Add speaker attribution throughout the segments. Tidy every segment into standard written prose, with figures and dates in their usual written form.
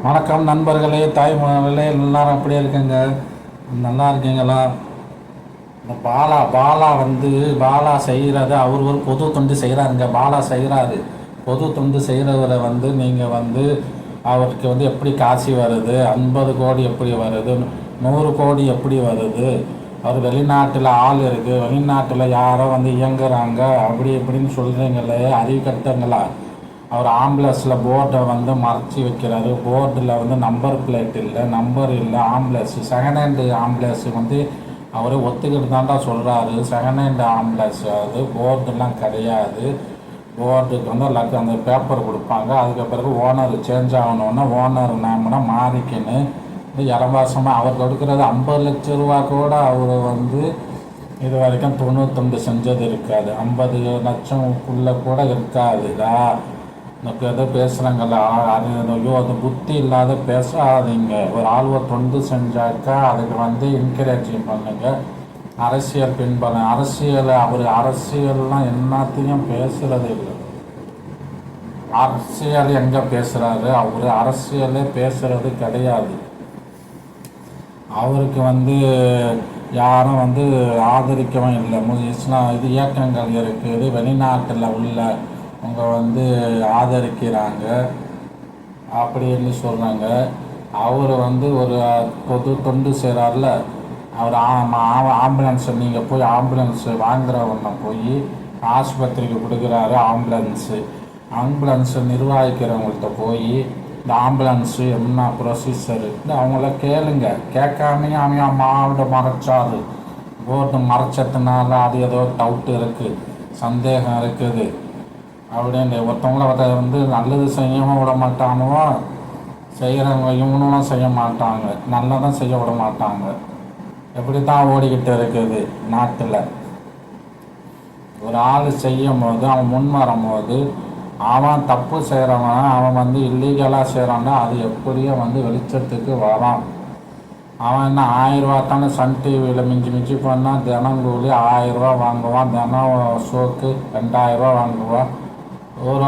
Speaker 1: வணக்கம் நண்பர்களே, தாய்மார்களே, எல்லாரும் அப்படியே இருக்குங்க. நல்லா இருக்கீங்களா? இந்த பாலா வந்து பாலா செய்கிறது, அவர் ஒரு பொது தொண்டு செய்கிறாருங்க. பாலா செய்கிறாரு, பொது தொண்டு செய்கிறவரை வந்து நீங்கள் வந்து அவருக்கு வந்து எப்படி காசு வருது, 50 கோடி எப்படி வருது, 100 கோடி எப்படி வருது, அவர் வெளிநாட்டில் ஆள் இருக்குது, வெளிநாட்டில் யாரோ வந்து இயங்குறாங்க அப்படி இப்படின்னு சொல்கிறீங்களே, அறிவு கட்டங்களா? அவர் ஆம்புலன்ஸில் போர்டை வந்து மறைச்சி வைக்கிறாரு. போர்டில் வந்து நம்பர் பிளேட் இல்லை, நம்பர் இல்லை. ஆம்புலன்ஸ் செகண்ட் ஹேண்டு ஆம்புலன்ஸ் வந்து அவர் ஒத்துக்கிட்டு தாண்டா சொல்கிறாரு. செகண்ட் ஹேண்டு ஆம்புலன்ஸ் அது, போர்டுலாம் கிடையாது. போர்டுக்கு வந்து அந்த பேப்பர் கொடுப்பாங்க. அதுக்கு பிறகு ஓனர் சேஞ்ச் ஆகணுன்னா ஓனர் நேம்னா மாறிக்கின்னு இலவசமாக அவர் கொடுக்குறது 50 லட்ச ரூபா கூட அவர் வந்து இது வரைக்கும் 99 செஞ்சது இருக்காது. 50 லட்சம்குள்ளே கூட இருக்காதுதா. எனக்கு எதோ பேசுகிறாங்கல்ல, ஐயோ அது புத்தி இல்லாத பேசாதீங்க. ஒரு ஆழ்வ தொண்டு செஞ்சாக்கா அதுக்கு வந்து என்கரேஜ் பண்ணுங்க. அரசியல் பின்பற்ற அரசியல் அவர் அரசியல்லாம் எல்லாத்தையும் பேசுகிறது இல்லை. அரசியல் எங்கே பேசுகிறாரு? அவர் அரசியலே பேசுகிறது கிடையாது. அவருக்கு வந்து யாரும் வந்து ஆதரிக்கவும் இல்லை. இஸ்லாம் இது இயக்கங்கள் இருக்குது, வெளிநாட்டில் உள்ள அவங்க வந்து ஆதரிக்கிறாங்க அப்படின்னு சொல்கிறாங்க. அவர் வந்து ஒரு பொது தொண்டு செய்கிறார்ல, அவர் ஆம்புலன்ஸை நீங்கள் போய் ஆம்புலன்ஸு வாங்குறவங்க போய் ஆஸ்பத்திரிக்கு கொடுக்குறாரு. ஆம்புலன்ஸு நிர்வகிக்கிறவங்கள்ட்ட போய் இந்த ஆம்புலன்ஸு என்ன ப்ரொசீஜர் அவங்கள கேளுங்க. கேட்காமையே அவன் மாவட்ட மறைச்சாரு. போர்டு மறைச்சதுனால அது ஏதோ டவுட்டு இருக்குது, சந்தேகம் இருக்குது அப்படின்னு ஒருத்தவங்கள வந்து நல்லது செய்யவும் விட மாட்டானுவோ, செய்கிறவங்க இவனும் செய்ய மாட்டாங்க, நல்லதான் செய்ய விட மாட்டாங்க. எப்படி தான் ஓடிக்கிட்டு இருக்குது நாட்டில். ஒரு ஆள் செய்யும் போது அவன் முன் வரும்போது அவன் தப்பு செய்கிறவன், அவன் வந்து இல்லீகலாக செய்கிறான்னா அது எப்படியும் வந்து வெளிச்சத்துக்கு வரான். அவன் என்ன 1000 ரூபா தானே சன் டிவியில் மிஞ்சி பண்ணால் தினங்கூலி 1000 ரூபா வாங்குவான். தினம் ஷோக்கு 2000 ரூபா வாங்குவான்.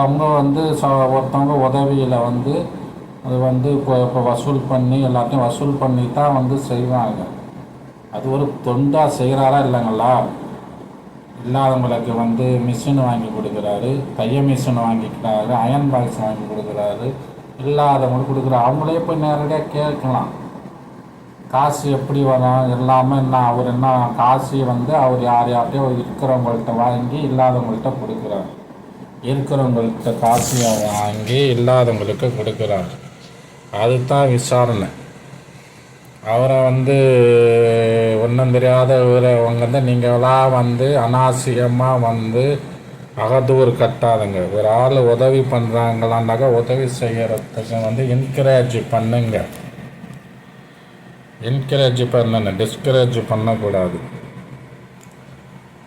Speaker 1: அவங்க வந்து ஒருத்தவங்க உதவியில் வந்து அது வந்து இப்போ வசூல் பண்ணி எல்லாத்தையும் வசூல் பண்ணி தான் வந்து செய்வாங்க. அது ஒரு தொண்டாக செய்கிறாரா இல்லைங்களா? இல்லாதவங்களுக்கு வந்து மிஷின் வாங்கி கொடுக்குறாரு, தைய மிஷின் வாங்கிக்கிறாரு, அயன் பாக்ஸ் வாங்கி கொடுக்குறாரு. இல்லாதவங்களுக்கு கொடுக்குறாரு. அவங்களே போய் நேரடியாக கேட்கலாம், காசு எப்படி வரும் எல்லாமே. என்ன அவர் என்ன காசு வந்து அவர் யார்கிட்டையோ இருக்கிறவங்கள்ட்ட வாங்கி இல்லாதவங்கள்ட்ட கொடுக்குறாரு. இருக்கிறவங்கள்ட்ட காசு வாங்கி இல்லாதவங்களுக்கு கொடுக்குறாரு. அதுதான் விசாரணை. அவரை வந்து ஒன்றும் தெரியாதவங்க வந்து நீங்களாம் வந்து அனாவசியமாக வந்து அகதூர் கட்டாதுங்க. ஒரு ஆள் உதவி பண்ணுறாங்களான்னாக்கா உதவி செய்கிறதுக்கு வந்து என்கரேஜ் பண்ணுங்க. என்கரேஜ் பண்ணணும், டிஸ்கரேஜ் பண்ணக்கூடாது.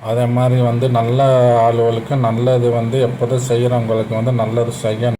Speaker 1: அதே மாதிரி வந்து நல்ல ஆளுகளுக்கு நல்லது வந்து எப்போதும் செய்கிறவங்களுக்கு வந்து நல்லது செய்யணும்.